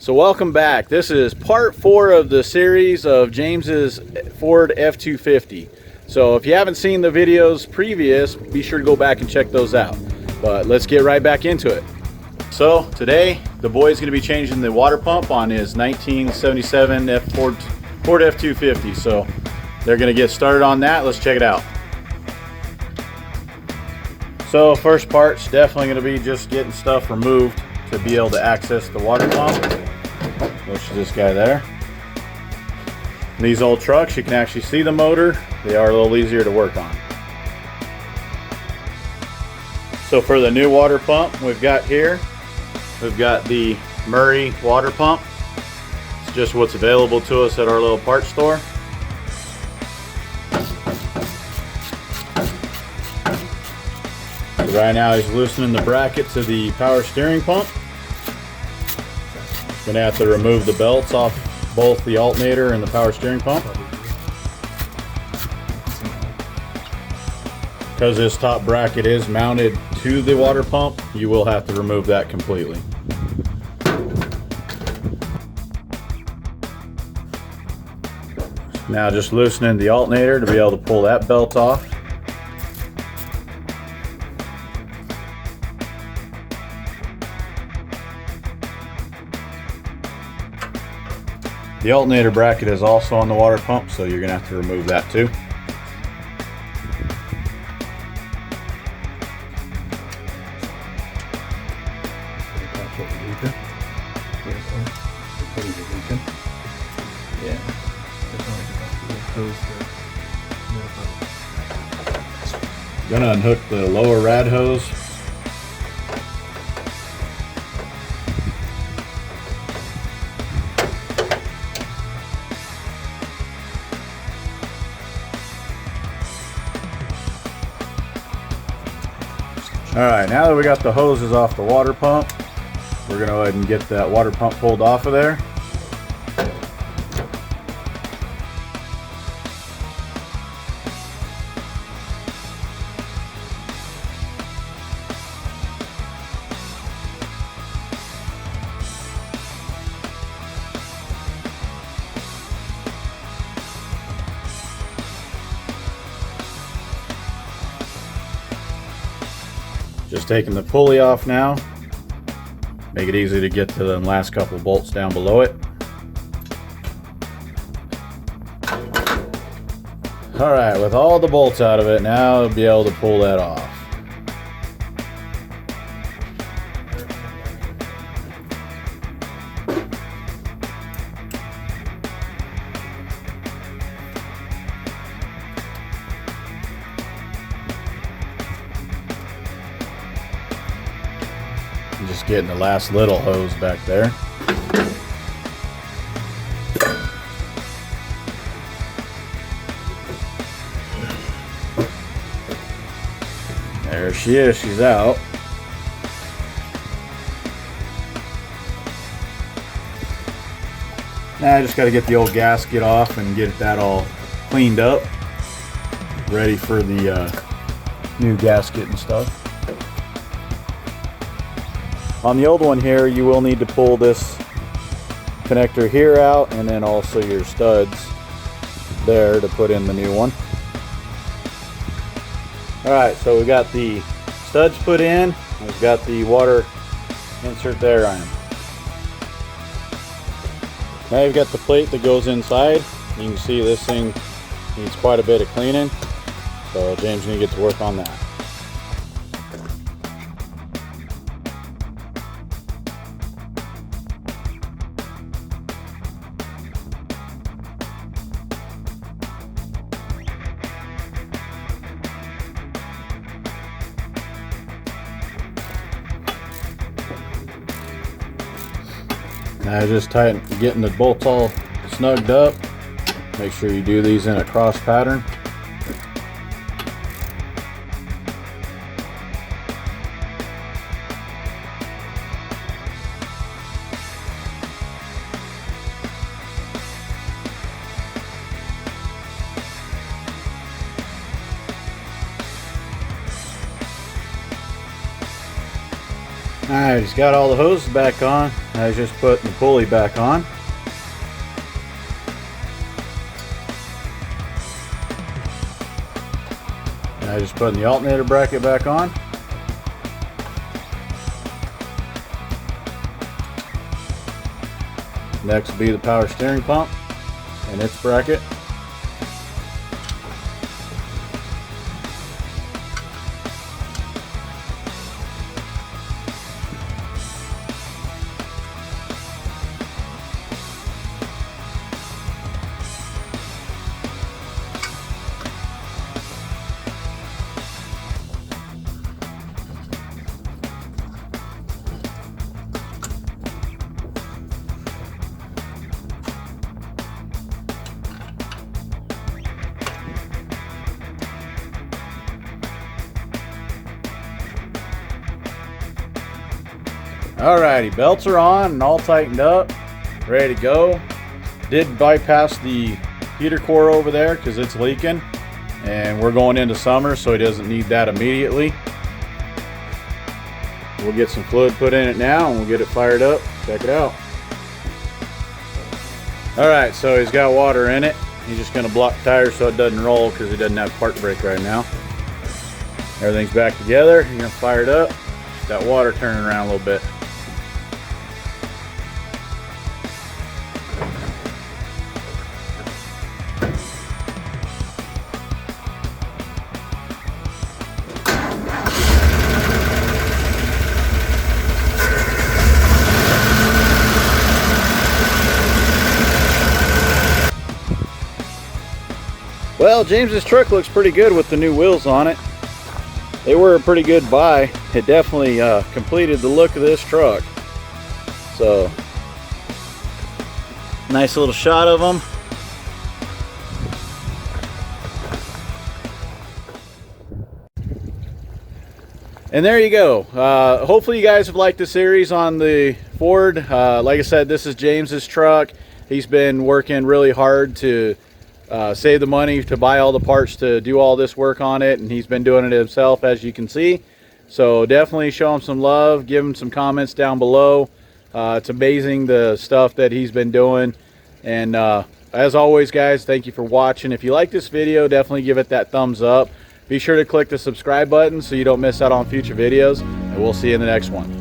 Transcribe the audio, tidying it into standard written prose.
So welcome back. This is part 4 of the series of James's Ford F250. So if you haven't seen the videos previous, be sure to go back and check those out. But let's get right back into it. So today, the boy's gonna be changing the water pump on his 1977 Ford F250. So they're gonna get started on that. Let's check it out. So first part's definitely gonna be just getting stuff removed to be able to access the water pump. Which is this guy there. In these old trucks, you can actually see the motor. They are a little easier to work on. So for the new water pump we've got here, we've got the Murray water pump. It's just what's available to us at our little parts store. So right now he's loosening the bracket to the power steering pump. Gonna have to remove the belts off both the alternator and the power steering pump. Because this top bracket is mounted to the water pump, you will have to remove that completely. Now just loosening the alternator to be able to pull that belt off. The alternator bracket is also on the water pump, so you're going to have to remove that too. Going to unhook the lower rad hose. Alright, now that we got the hoses off the water pump, we're going to go ahead and get that water pump pulled off of there. Just taking the pulley off now. Make it easy to get to the last couple bolts down below it. Alright, with all the bolts out of it, now I'll be able to pull that off. Just getting the last little hose back there. There she is, she's out. Now I just got to get the old gasket off and get that all cleaned up. Ready for the new gasket and stuff. On the old one here, you will need to pull this connector here out and then also your studs there to put in the new one. Alright, so we got the studs put in, we've got the water insert there on. Now you've got the plate that goes inside. You can see this thing needs quite a bit of cleaning, so James is going to get to work on that. Now just getting the bolts all snugged up. Make sure you do these in a cross pattern. Alright, he's got all the hoses back on. I was just putting the pulley back on. Now just putting the alternator bracket back on. Next will be the power steering pump and its bracket. Alrighty, belts are on and all tightened up, ready to go. Did bypass the heater core over there because it's leaking, and we're going into summer, so he doesn't need that immediately. We'll get some fluid put in it now and we'll get it fired up. Check it out. Alright, so he's got water in it. He's just going to block the tires so it doesn't roll because he doesn't have park brake right now. Everything's back together. You're going to fire it up. That water turning around a little bit. Well, James's truck looks pretty good with the new wheels on it. They were a pretty good buy. It definitely completed the look of this truck. So, nice little shot of them. And there you go. Hopefully you guys have liked the series on the Ford. Like I said, this is James's truck. He's been working really hard to save the money to buy all the parts to do all this work on it, and he's been doing it himself, as you can see. So definitely show him some love, give him some comments down below. It's amazing the stuff that he's been doing. And as always, guys, thank you for watching. If you like this video, definitely give it that thumbs up. Be sure to click the subscribe button so you don't miss out on future videos, and we'll see you in the next one.